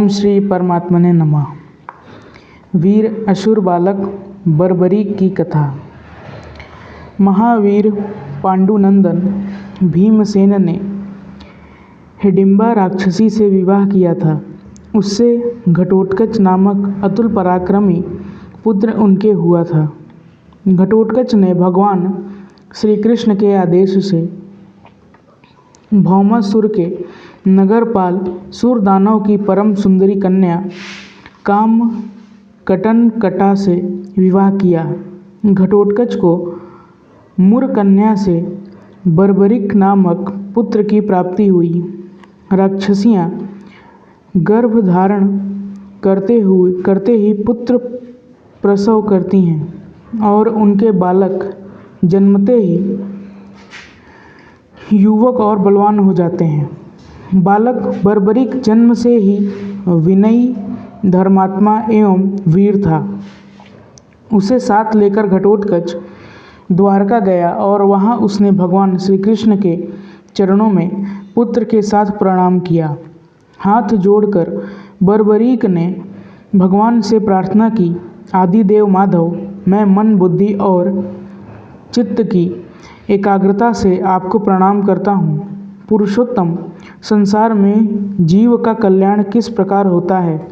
ओम श्री परमात्मने नमः। वीर असुर बालक बर्बरीक की कथा। महावीर पांडुनंदन भीमसेन ने हिडिंबा राक्षसी से विवाह किया था। उससे घटोत्कच नामक अतुल पराक्रमी पुत्र उनके हुआ था। घटोत्कच ने भगवान श्री कृष्ण के आदेश से भौमासुर के नगरपाल सूरदानव की परम सुंदरी कन्या कामकटनकटा से विवाह किया। घटोत्कच को मुरकन्या से बर्बरीक नामक पुत्र की प्राप्ति हुई। राक्षसियाँ गर्भ धारण करते ही पुत्र प्रसव करती हैं और उनके बालक जन्मते ही युवक और बलवान हो जाते हैं। बालक बर्बरीक जन्म से ही विनयी, धर्मात्मा एवं वीर था। उसे साथ लेकर घटोत्कच द्वारका गया और वहाँ उसने भगवान श्री कृष्ण के चरणों में पुत्र के साथ प्रणाम किया। हाथ जोड़कर बर्बरीक ने भगवान से प्रार्थना की, आदिदेव माधव, मैं मन, बुद्धि और चित्त की एकाग्रता से आपको प्रणाम करता हूँ। पुरुषोत्तम, संसार में जीव का कल्याण किस प्रकार होता है?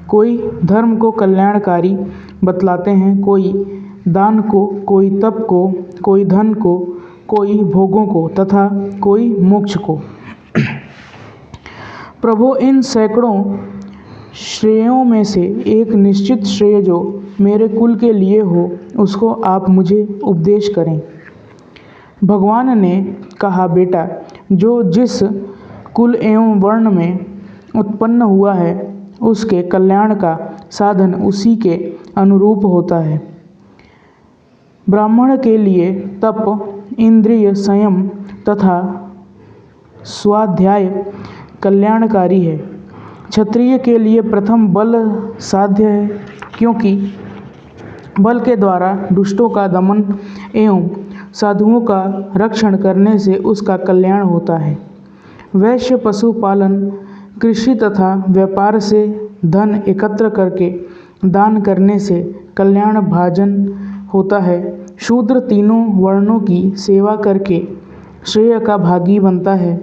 कोई धर्म को कल्याणकारी बतलाते हैं, कोई दान को, कोई तप को, कोई धन को, कोई भोगों को तथा कोई मोक्ष को। प्रभु, इन सैकड़ों श्रेयों में से एक निश्चित श्रेय जो मेरे कुल के लिए हो, उसको आप मुझे उपदेश करें। भगवान ने कहा, बेटा, जो जिस कुल एवं वर्ण में उत्पन्न हुआ है, उसके कल्याण का साधन उसी के अनुरूप होता है। ब्राह्मण के लिए तप, इंद्रिय संयम तथा स्वाध्याय कल्याणकारी है। क्षत्रिय के लिए प्रथम बल साध्य है, क्योंकि बल के द्वारा दुष्टों का दमन एवं साधुओं का रक्षण करने से उसका कल्याण होता है। वैश्य पशुपालन, कृषि तथा व्यापार से धन एकत्र करके दान करने से कल्याण भाजन होता है। शूद्र तीनों वर्णों की सेवा करके श्रेय का भागी बनता है।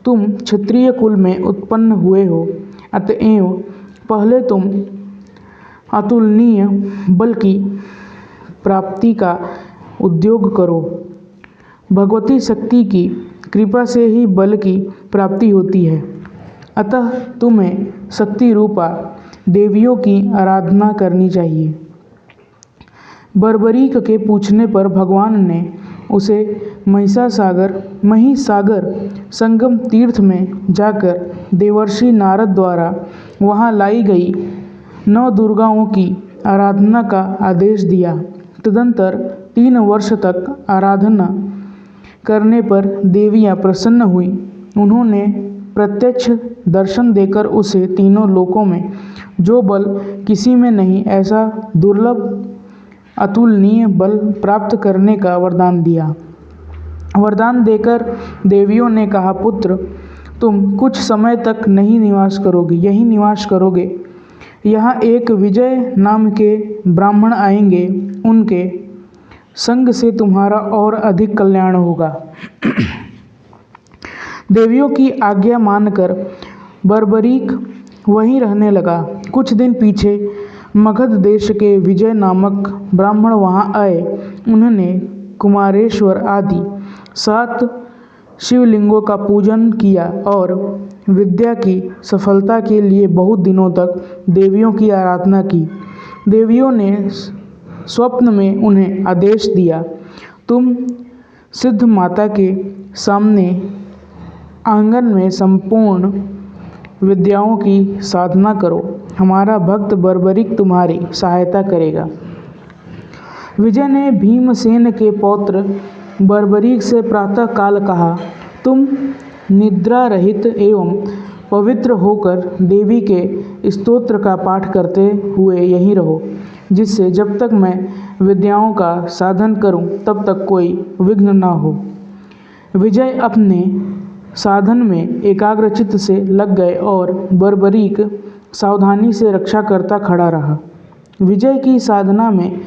तुम क्षत्रिय कुल में उत्पन्न हुए हो, अतएव पहले तुम अतुलनीय बल की प्राप्ति का उद्योग करो। भगवती शक्ति की कृपा से ही बल की प्राप्ति होती है, अतः तुम्हें शक्ति रूपा देवियों की आराधना करनी चाहिए। बर्बरीक के पूछने पर भगवान ने उसे महिसागर संगम तीर्थ में जाकर देवर्षि नारद द्वारा वहाँ लाई गई 9 दुर्गाओं की आराधना का आदेश दिया। तदंतर 3 वर्ष तक आराधना करने पर देवियाँ प्रसन्न हुई। उन्होंने प्रत्यक्ष दर्शन देकर उसे तीनों लोकों में जो बल किसी में नहीं, ऐसा दुर्लभ अतुलनीय बल प्राप्त करने का वरदान दिया। वरदान देकर देवियों ने कहा, पुत्र, तुम कुछ समय तक यहीं निवास करोगे। यहाँ एक विजय नाम के ब्राह्मण आएंगे, उनके संग से तुम्हारा और अधिक कल्याण होगा। देवियों की आज्ञा मानकर बर्बरीक वहीं रहने लगा। कुछ दिन पीछे मगध देश के विजय नामक ब्राह्मण वहाँ आए। उन्होंने कुमारेश्वर आदि 7 शिवलिंगों का पूजन किया और विद्या की सफलता के लिए बहुत दिनों तक देवियों की आराधना की। देवियों ने स्वप्न में उन्हें आदेश दिया, तुम सिद्ध माता के सामने आंगन में संपूर्ण विद्याओं की साधना करो, हमारा भक्त बर्बरीक तुम्हारी सहायता करेगा। विजय ने भीमसेन के पौत्र बर्बरीक से प्रातः काल कहा, तुम निद्रा रहित एवं पवित्र होकर देवी के स्तोत्र का पाठ करते हुए यहीं रहो, जिससे जब तक मैं विद्याओं का साधन करूं तब तक कोई विघ्न न हो। विजय अपने साधन में एकाग्रचित्त से लग गए और बर्बरीक सावधानी से रक्षा करता खड़ा रहा। विजय की साधना में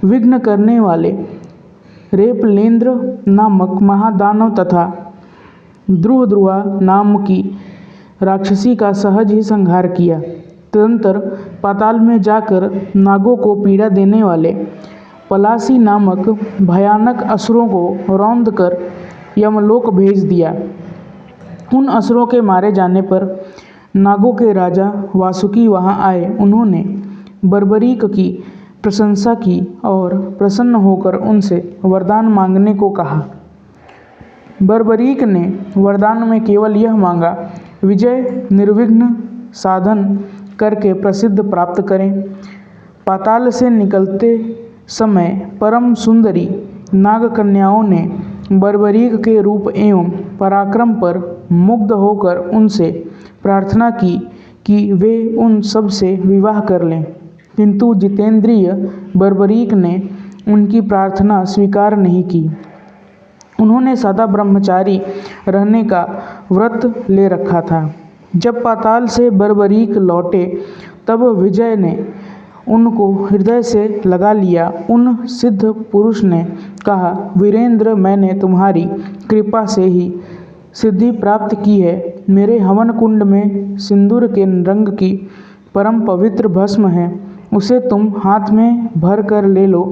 विघ्न करने वाले रेपलेंद्र नामक महादानव तथा द्रुहद्रुआ नाम की राक्षसी का सहज ही संहार किया। तदंतर पाताल में जाकर नागों को पीड़ा देने वाले पलासी नामक भयानक असुरों को रौंद कर यमलोक भेज दिया। उन असुरों के मारे जाने पर नागों के राजा वासुकी वहां आए। उन्होंने बर्बरीक की प्रशंसा की और प्रसन्न होकर उनसे वरदान मांगने को कहा। बर्बरीक ने वरदान में केवल यह मांगा, विजय निर्विघ्न साधन करके प्रसिद्ध प्राप्त करें। पाताल से निकलते समय परम सुंदरी नाग कन्याओं ने बर्बरीक के रूप एवं पराक्रम पर मुग्ध होकर उनसे प्रार्थना की कि वे उन सब से विवाह कर लें, किंतु जितेंद्रिय बर्बरीक ने उनकी प्रार्थना स्वीकार नहीं की। उन्होंने सदा ब्रह्मचारी रहने का व्रत ले रखा था। जब पाताल से बर्बरीक लौटे तब विजय ने उनको हृदय से लगा लिया। उन सिद्ध पुरुष ने कहा, वीरेंद्र, मैंने तुम्हारी कृपा से ही सिद्धि प्राप्त की है। मेरे हवन कुंड में सिंदूर के रंग की परम पवित्र भस्म है, उसे तुम हाथ में भर कर ले लो।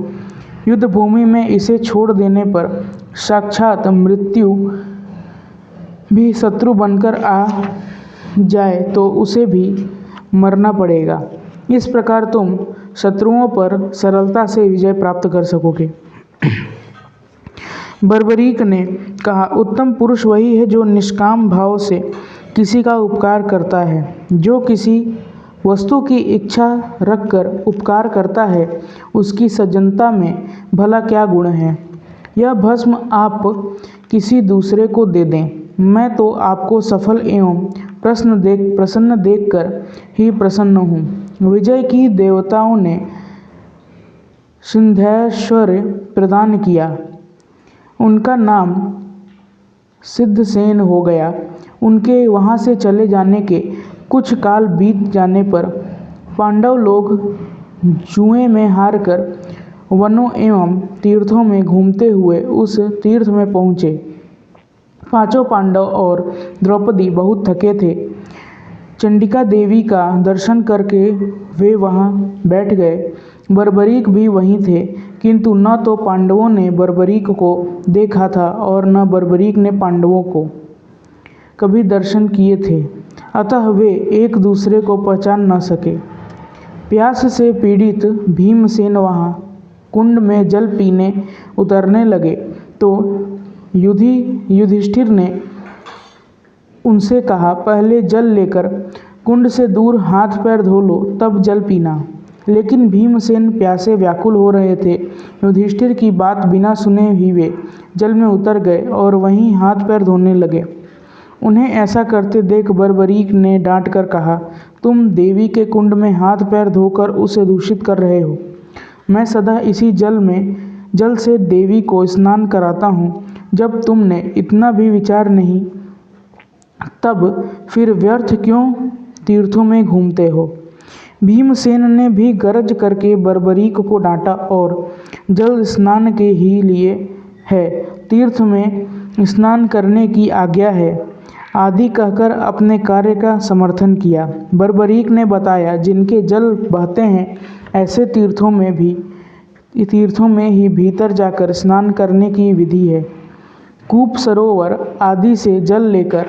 युद्ध भूमि में इसे छोड़ देने पर साक्षात मृत्यु भी शत्रु बनकर आ जाए तो उसे भी मरना पड़ेगा। इस प्रकार तुम शत्रुओं पर सरलता से विजय प्राप्त कर सकोगे। बर्बरीक ने कहा, उत्तम पुरुष वही है जो निष्काम भाव से किसी का उपकार करता है। जो किसी वस्तु की इच्छा रखकर उपकार करता है, उसकी सज्जनता में भला क्या गुण है। यह भस्म आप किसी दूसरे को दे दें, मैं तो आपको सफल एवं प्रसन्न देखकर ही प्रसन्न हूँ। विजय की देवताओं ने सिंधैश्वर्य प्रदान किया। उनका नाम सिद्धसेन हो गया। उनके वहाँ से चले जाने के कुछ काल बीत जाने पर पांडव लोग जुए में हार कर वनों एवं तीर्थों में घूमते हुए उस तीर्थ में पहुँचे। पांचों पांडव और द्रौपदी बहुत थके थे। चंडिका देवी का दर्शन करके वे वहाँ बैठ गए। बर्बरीक भी वहीं थे, किंतु न तो पांडवों ने बर्बरीक को देखा था और न बर्बरीक ने पांडवों को कभी दर्शन किए थे, अतः वे एक दूसरे को पहचान न सके। प्यास से पीड़ित भीमसेन वहाँ कुंड में जल पीने उतरने लगे तो युधिष्ठिर ने उनसे कहा, पहले जल लेकर कुंड से दूर हाथ पैर धो लो, तब जल पीना। लेकिन भीमसेन प्यासे व्याकुल हो रहे थे। युधिष्ठिर की बात बिना सुने ही वे जल में उतर गए और वहीं हाथ पैर धोने लगे। उन्हें ऐसा करते देख बर्बरीक ने डांट कर कहा, तुम देवी के कुंड में हाथ पैर धोकर उसे दूषित कर रहे हो। मैं सदा इसी जल से देवी को स्नान कराता हूँ। जब तुमने इतना भी विचार नहीं, तब फिर व्यर्थ क्यों तीर्थों में घूमते हो। भीमसेन ने भी गरज करके बर्बरीक को डांटा और जल स्नान के ही लिए है, तीर्थ में स्नान करने की आज्ञा है आदि कहकर अपने कार्य का समर्थन किया। बर्बरीक ने बताया, जिनके जल बहते हैं ऐसे तीर्थों में ही भीतर जाकर स्नान करने की विधि है। कूप, सरोवर आदि से जल लेकर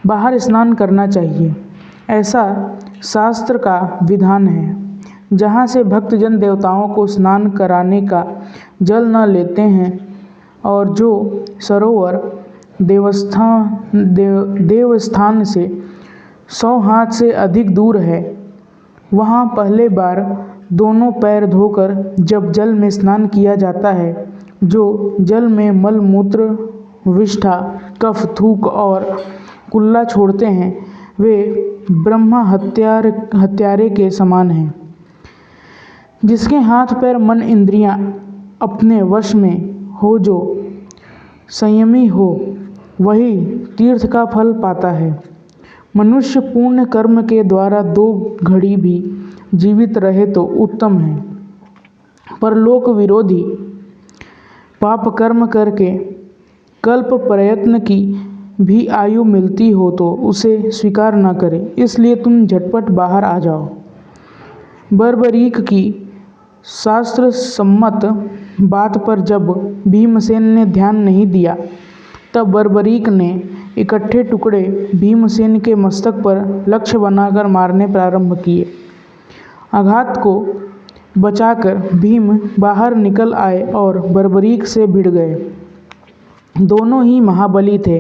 बाहर स्नान करना चाहिए, ऐसा शास्त्र का विधान है। जहाँ से भक्तजन देवताओं को स्नान कराने का जल न लेते हैं और जो सरोवर देवस्थान से 100 हाथ से अधिक दूर है, वहाँ पहले बार दोनों पैर धोकर जब जल में स्नान किया जाता है, जो जल में मल मूत्र विष्ठा कफ थूक और कुल्ला छोड़ते हैं, वे ब्रह्मा हत्यारे के समान हैं। जिसके हाथ पैर मन इंद्रियां अपने वश में हो, जो संयमी हो, वही तीर्थ का फल पाता है। मनुष्य पुण्य कर्म के द्वारा 2 घड़ी भी जीवित रहे तो उत्तम है, पर लोक विरोधी पाप कर्म करके कल्प प्रयत्न की भी आयु मिलती हो तो उसे स्वीकार न करें। इसलिए तुम झटपट बाहर आ जाओ। बर्बरीक की शास्त्र सम्मत बात पर जब भीमसेन ने ध्यान नहीं दिया, तब बर्बरीक ने इकट्ठे टुकड़े भीमसेन के मस्तक पर लक्ष्य बनाकर मारने प्रारंभ किए। आघात को बचाकर भीम बाहर निकल आए और बर्बरीक से भिड़ गए। दोनों ही महाबली थे,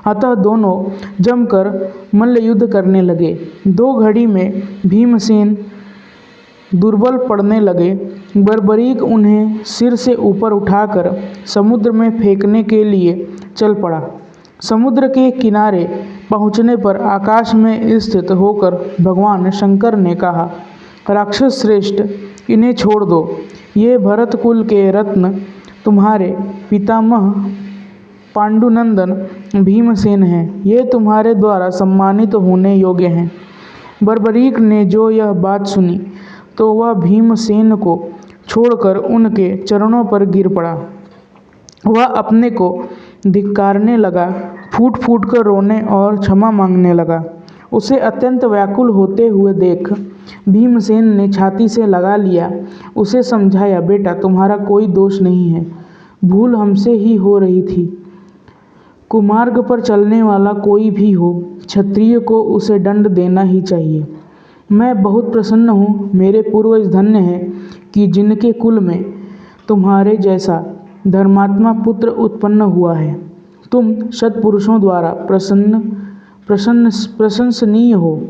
अतः दोनों जमकर मल्लयुद्ध करने लगे। 2 घड़ी में भीमसेन दुर्बल पड़ने लगे। बर्बरीक उन्हें सिर से ऊपर उठाकर समुद्र में फेंकने के लिए चल पड़ा। समुद्र के किनारे पहुँचने पर आकाश में स्थित होकर भगवान शंकर ने कहा, राक्षस श्रेष्ठ, इन्हें छोड़ दो। ये भरत कुल के रत्न तुम्हारे पितामह पांडुनंदन भीमसेन हैं। ये तुम्हारे द्वारा सम्मानित होने योग्य हैं। बर्बरीक ने जो यह बात सुनी तो वह भीमसेन को छोड़कर उनके चरणों पर गिर पड़ा। वह अपने को धिक्कारने लगा, फूट फूट कर रोने और क्षमा मांगने लगा। उसे अत्यंत व्याकुल होते हुए देख भीमसेन ने छाती से लगा लिया। उसे समझाया, बेटा तुम्हारा कोई दोष नहीं है, भूल हमसे ही हो रही थी। कुमार्ग पर चलने वाला कोई भी हो, क्षत्रिय को उसे दंड देना ही चाहिए। मैं बहुत प्रसन्न हूँ, मेरे पूर्वज धन्य हैं कि जिनके कुल में तुम्हारे जैसा धर्मात्मा पुत्र उत्पन्न हुआ है। तुम सत्पुरुषों द्वारा प्रशंसनीय हो।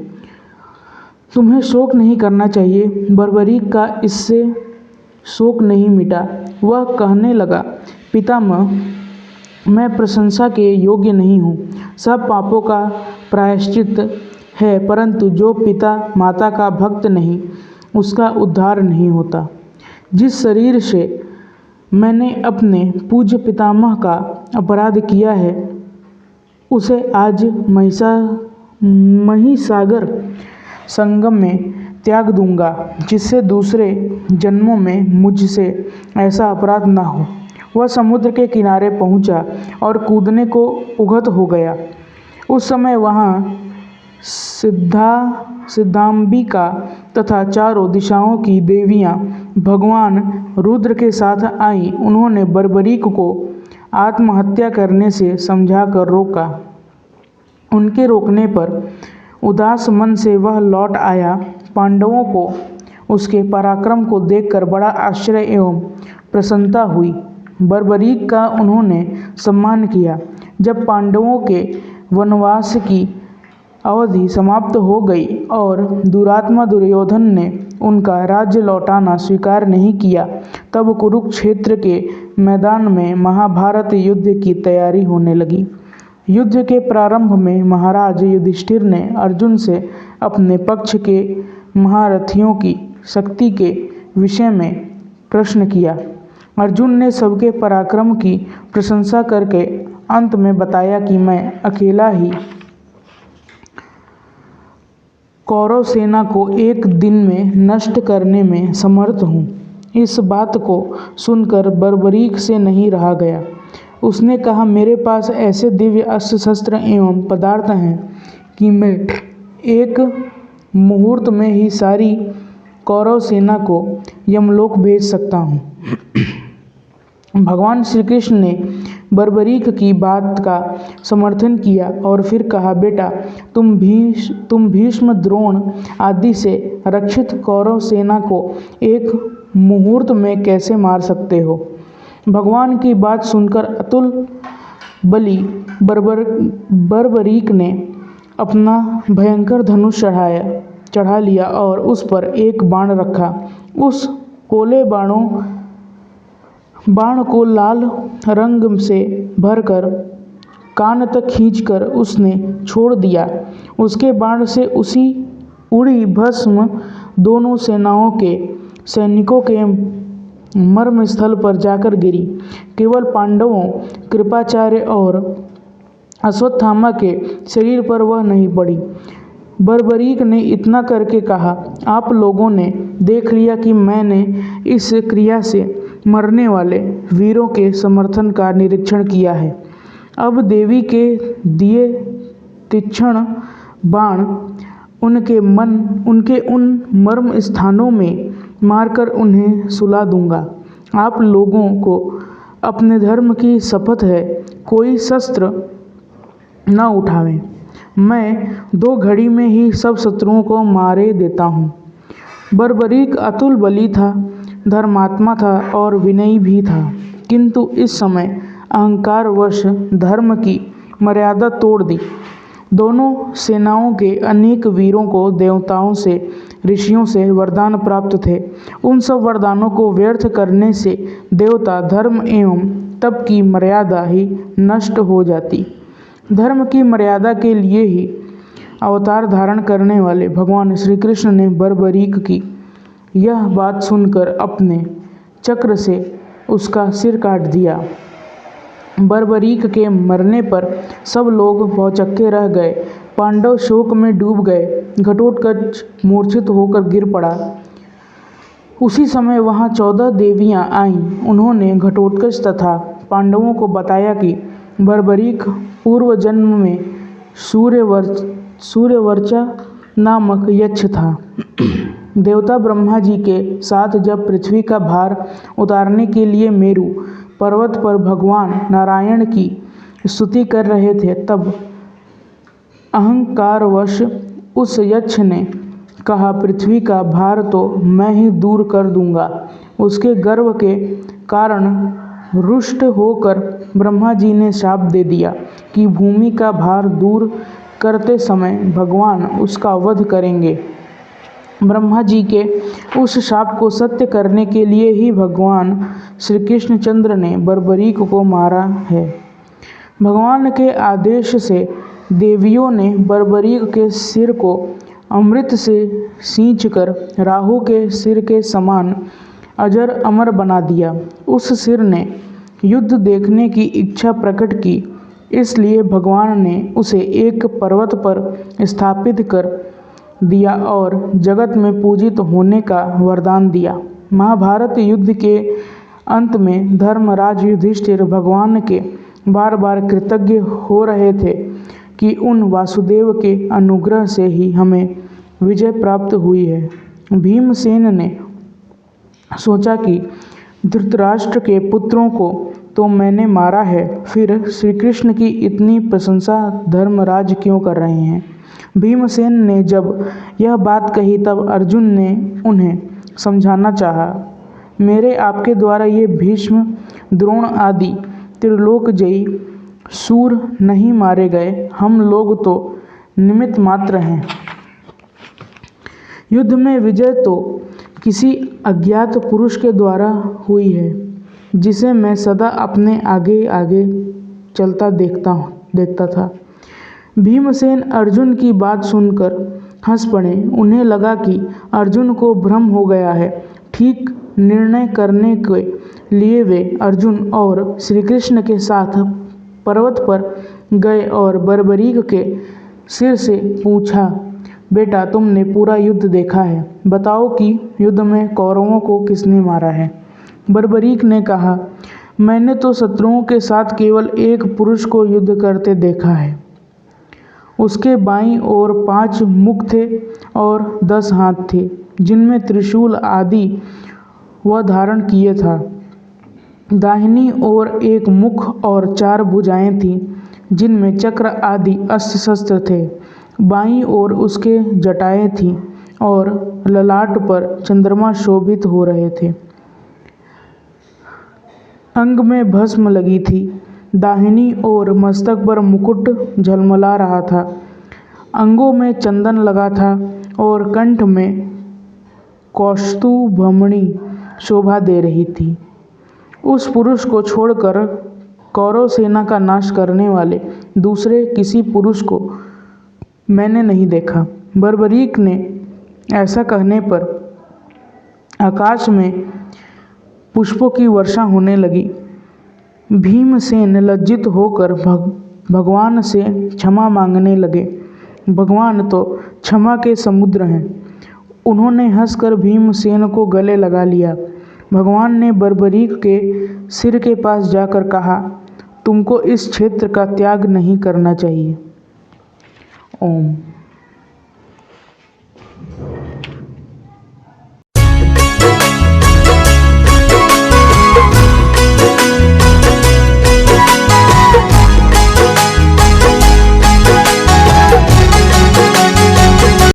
तुम्हें शोक नहीं करना चाहिए। बर्बरीक का इससे शोक नहीं मिटा। वह कहने लगा, पितामह, मैं प्रशंसा के योग्य नहीं हूँ। सब पापों का प्रायश्चित है, परंतु जो पिता माता का भक्त नहीं, उसका उद्धार नहीं होता। जिस शरीर से मैंने अपने पूज्य पितामह का अपराध किया है, उसे आज महिसागर संगम में त्याग दूंगा, जिससे दूसरे जन्मों में मुझसे ऐसा अपराध न हो। वह समुद्र के किनारे पहुंचा और कूदने को उद्यत हो गया। उस समय वहाँ सिद्धांबिका तथा चारों दिशाओं की देवियाँ भगवान रुद्र के साथ आईं। उन्होंने बर्बरीक को आत्महत्या करने से समझाकर रोका। उनके रोकने पर उदास मन से वह लौट आया। पांडवों को उसके पराक्रम को देखकर बड़ा आश्चर्य एवं प्रसन्नता हुई। बर्बरीक का उन्होंने सम्मान किया। जब पांडवों के वनवास की अवधि समाप्त हो गई और दुरात्मा दुर्योधन ने उनका राज्य लौटाना स्वीकार नहीं किया, तब कुरुक्षेत्र के मैदान में महाभारत युद्ध की तैयारी होने लगी। युद्ध के प्रारंभ में महाराज युधिष्ठिर ने अर्जुन से अपने पक्ष के महारथियों की शक्ति के विषय में प्रश्न किया। अर्जुन ने सबके पराक्रम की प्रशंसा करके अंत में बताया कि मैं अकेला ही कौरव सेना को एक दिन में नष्ट करने में समर्थ हूँ। इस बात को सुनकर बर्बरीक से नहीं रहा गया। उसने कहा, मेरे पास ऐसे दिव्य अस्त्र शस्त्र एवं पदार्थ हैं कि मैं एक मुहूर्त में ही सारी कौरव सेना को यमलोक भेज सकता हूँ। भगवान श्री कृष्ण ने बर्बरीक की बात का समर्थन किया और फिर कहा, बेटा तुम भीष्म, द्रोण आदि से रक्षित कौरव सेना को एक मुहूर्त में कैसे मार सकते हो। भगवान की बात सुनकर अतुल बली बर्बरीक ने अपना भयंकर धनुष चढ़ा लिया और उस पर एक बाण रखा। उस कोले बाण को लाल रंग से भरकर कान तक खींचकर उसने छोड़ दिया। उसके बाण से उसी उड़ी भस्म दोनों सेनाओं के सैनिकों के मर्म स्थल पर जाकर गिरी। केवल पांडवों, कृपाचार्य और अश्वत्थामा के शरीर पर वह नहीं पड़ी। बर्बरीक ने इतना करके कहा, आप लोगों ने देख लिया कि मैंने इस क्रिया से मरने वाले वीरों के समर्थन का निरीक्षण किया है। अब देवी के दिए तीक्ष्ण बाण उनके उन मर्म स्थानों में मारकर उन्हें सुला दूंगा। आप लोगों को अपने धर्म की शपथ है, कोई शस्त्र न उठावें। मैं 2 घड़ी में ही सब शत्रुओं को मारे देता हूँ। बर्बरीक अतुल बली था, धर्मात्मा था और विनयी भी था, किंतु इस समय अहंकारवश धर्म की मर्यादा तोड़ दी। दोनों सेनाओं के अनेक वीरों को देवताओं से, ऋषियों से वरदान प्राप्त थे। उन सब वरदानों को व्यर्थ करने से देवता, धर्म एवं तप की मर्यादा ही नष्ट हो जाती। धर्म की मर्यादा के लिए ही अवतार धारण करने वाले भगवान श्री कृष्ण ने बर्बरीक की यह बात सुनकर अपने चक्र से उसका सिर काट दिया। बर्बरीक के मरने पर सब लोग भौचक्के रह गए। पांडव शोक में डूब गए। घटोत्कच मूर्छित होकर गिर पड़ा। उसी समय वहां 14 देवियां आईं। उन्होंने घटोत्कच तथा पांडवों को बताया कि बर्बरीक पूर्व जन्म में सूर्यवर्चा नामक यक्ष था। देवता ब्रह्मा जी के साथ जब पृथ्वी का भार उतारने के लिए मेरु पर्वत पर भगवान नारायण की स्तुति कर रहे थे, तब अहंकारवश उस यक्ष ने कहा, पृथ्वी का भार तो मैं ही दूर कर दूंगा। उसके गर्व के कारण रुष्ट होकर ब्रह्मा जी ने शाप दे दिया कि भूमि का भार दूर करते समय भगवान उसका वध करेंगे। ब्रह्मा जी के उस शाप को सत्य करने के लिए ही भगवान श्री कृष्णचंद्र ने बर्बरीक को मारा है। भगवान के आदेश से देवियों ने बर्बरीक के सिर को अमृत से सींचकर राहु के सिर के समान अजर अमर बना दिया। उस सिर ने युद्ध देखने की इच्छा प्रकट की, इसलिए भगवान ने उसे एक पर्वत पर स्थापित कर दिया और जगत में पूजित होने का वरदान दिया। महाभारत युद्ध के अंत में धर्मराज युधिष्ठिर भगवान के बार बार कृतज्ञ हो रहे थे कि उन वासुदेव के अनुग्रह से ही हमें विजय प्राप्त हुई है। भीमसेन ने सोचा कि धृतराष्ट्र के पुत्रों को तो मैंने मारा है, फिर श्री कृष्ण की इतनी प्रशंसा धर्मराज क्यों कर रहे हैं। भीमसेन ने जब यह बात कही तब अर्जुन ने उन्हें समझाना चाहा, मेरे आपके द्वारा ये भीष्म, द्रोण आदि त्रिलोकजयी सूर नहीं मारे गए, हम लोग तो निमित्त मात्र हैं। युद्ध में विजय तो किसी अज्ञात पुरुष के द्वारा हुई है, जिसे मैं सदा अपने आगे आगे चलता देखता था। भीमसेन अर्जुन की बात सुनकर हंस पड़े। उन्हें लगा कि अर्जुन को भ्रम हो गया है। ठीक निर्णय करने के लिए वे अर्जुन और श्री कृष्ण के साथ पर्वत पर गए और बर्बरीक के सिर से पूछा, बेटा तुमने पूरा युद्ध देखा है, बताओ कि युद्ध में कौरवों को किसने मारा है। बर्बरीक ने कहा, मैंने तो शत्रुओं के साथ केवल एक पुरुष को युद्ध करते देखा है। उसके बाईं ओर 5 मुख थे और 10 हाथ थे, जिनमें त्रिशूल आदि वह धारण किए था। दाहिनी ओर 1 मुख और 4 भुजाएं थीं, जिनमें चक्र आदि अस्त्र शस्त्र थे। बाईं ओर उसके जटाएं थीं और ललाट पर चंद्रमा शोभित हो रहे थे। अंग में भस्म लगी थी। दाहिनी ओर मस्तक पर मुकुट झलमला रहा था। अंगों में चंदन लगा था और कंठ में कौस्तुभमणि शोभा दे रही थी। उस पुरुष को छोड़कर कौरव सेना का नाश करने वाले दूसरे किसी पुरुष को मैंने नहीं देखा। बर्बरीक ने ऐसा कहने पर आकाश में पुष्पों की वर्षा होने लगी। भीमसेन लज्जित होकर भगवान से क्षमा मांगने लगे। भगवान तो क्षमा के समुद्र हैं। उन्होंने हंसकर भीमसेन को गले लगा लिया। भगवान ने बर्बरीक के सिर के पास जाकर कहा, तुमको इस क्षेत्र का त्याग नहीं करना चाहिए। ओम।